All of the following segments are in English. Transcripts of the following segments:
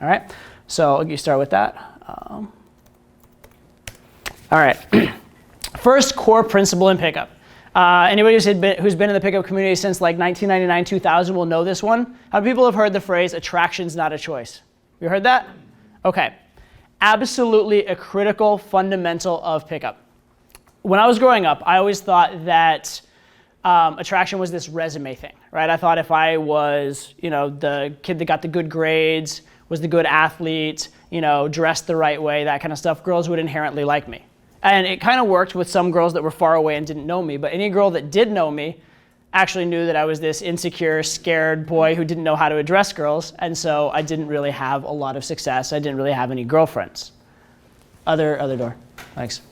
All right, so I'll get you started with that. All right, first core principle in pickup. Anybody who's been in the pickup community since like 1999, 2000 will know this one. How many people have heard the phrase, attraction's not a choice? You heard that? Okay. Absolutely a critical fundamental of pickup. When I was growing up, I always thought that attraction was this resume thing, right? I thought if I was, the kid that got the good grades, was the good athlete, dressed the right way, that kind of stuff, girls would inherently like me. And it kind of worked with some girls that were far away and didn't know me, but any girl that did know me actually knew that I was this insecure, scared boy who didn't know how to address girls, and so I didn't really have a lot of success. I didn't really have any girlfriends. Other door, thanks.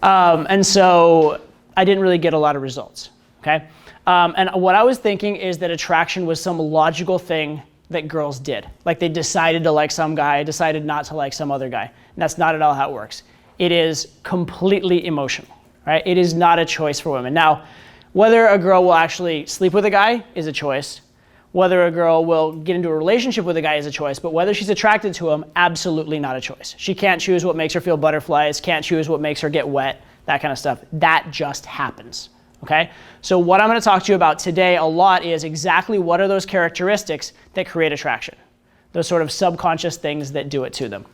And so I didn't really get a lot of results, okay? And what I was thinking is that attraction was some logical thing that girls did. Like they decided to like some guy, decided not to like some other guy. And that's not at all how it works. It is completely emotional, right? It is not a choice for women. Now, whether a girl will actually sleep with a guy is a choice. Whether a girl will get into a relationship with a guy is a choice, but whether she's attracted to him, absolutely not a choice. She can't choose what makes her feel butterflies, can't choose what makes her get wet, that kind of stuff. That just happens, okay? So what I'm gonna talk to you about today a lot is exactly what are those characteristics that create attraction, those sort of subconscious things that do it to them.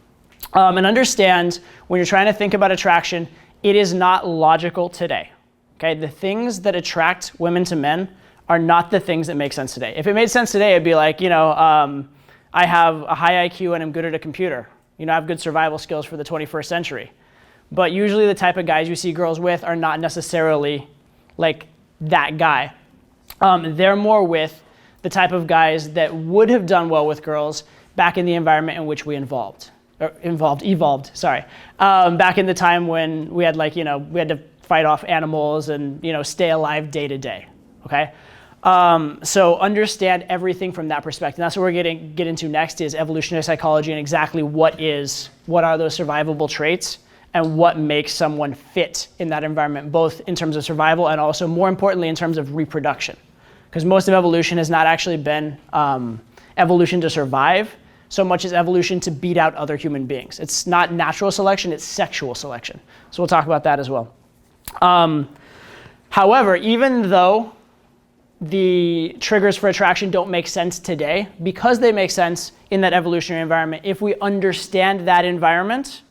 And understand when you're trying to think about attraction, it is not logical today, okay? The things that attract women to men are not the things that make sense today. If it made sense today, it'd be like, I have a high IQ and I'm good at a computer. I have good survival skills for the 21st century. But usually the type of guys you see girls with are not necessarily like that guy. They're more with the type of guys that would have done well with girls back in the environment in which we evolved, back in the time when we had we had to fight off animals and, stay alive day to day, okay? So understand everything from that perspective. That's what we're get into next is evolutionary psychology and exactly what are those survivable traits and what makes someone fit in that environment, both in terms of survival and also more importantly in terms of reproduction. Because most of evolution has not actually been evolution to survive so much as evolution to beat out other human beings. It's not natural selection, it's sexual selection. So we'll talk about that as well. However, even though the triggers for attraction don't make sense today, because they make sense in that evolutionary environment, if we understand that environment,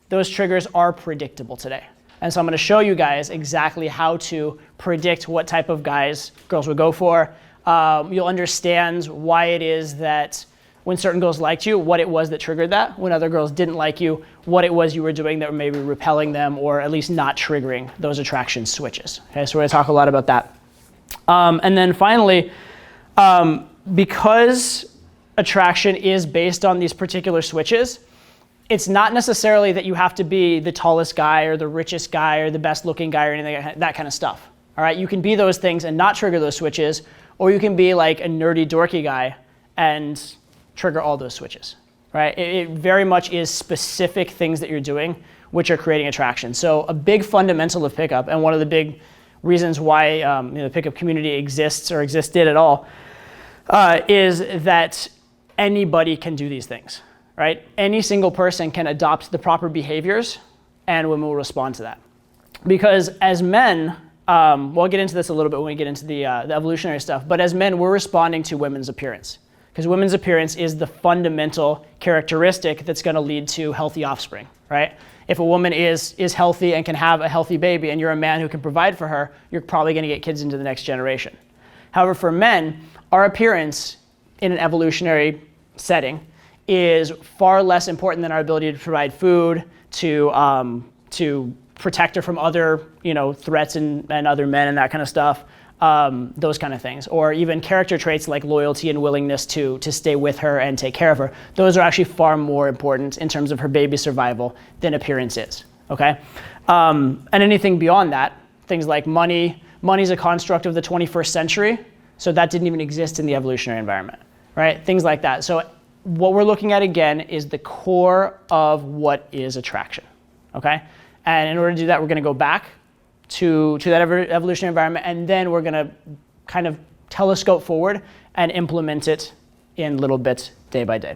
those triggers are predictable today. And so I'm going to show you guys exactly how to predict what type of guys girls would go for. You'll understand why it is that when certain girls liked you, what it was that triggered that. When other girls didn't like you, what it was you were doing that were maybe repelling them or at least not triggering those attraction switches. Okay, so we're going to talk a lot about that. And then finally, because attraction is based on these particular switches, it's not necessarily that you have to be the tallest guy or the richest guy or the best looking guy or anything, that kind of stuff. All right, you can be those things and not trigger those switches, or you can be like a nerdy, dorky guy and trigger all those switches, right? It very much is specific things that you're doing which are creating attraction. So a big fundamental of pickup, and one of the big reasons why the pickup community exists or existed at all, is that anybody can do these things, right? Any single person can adopt the proper behaviors and women will respond to that. Because as men, we'll get into this a little bit when we get into the evolutionary stuff, but as men, we're responding to women's appearance. Because women's appearance is the fundamental characteristic that's going to lead to healthy offspring, right? If a woman is healthy and can have a healthy baby and you're a man who can provide for her, you're probably going to get kids into the next generation. However, for men, our appearance in an evolutionary setting is far less important than our ability to provide food, to protect her from other threats and other men and that kind of stuff. Those kind of things, or even character traits like loyalty and willingness to stay with her and take care of her. Those are actually far more important in terms of her baby's survival than appearance is, okay? And anything beyond that, things like money. Money's a construct of the 21st century, so that didn't even exist in the evolutionary environment, right? Things like that. So what we're looking at again is the core of what is attraction, okay? And in order to do that, we're gonna go back to that evolutionary environment, and then we're going to kind of telescope forward and implement it in little bits day by day.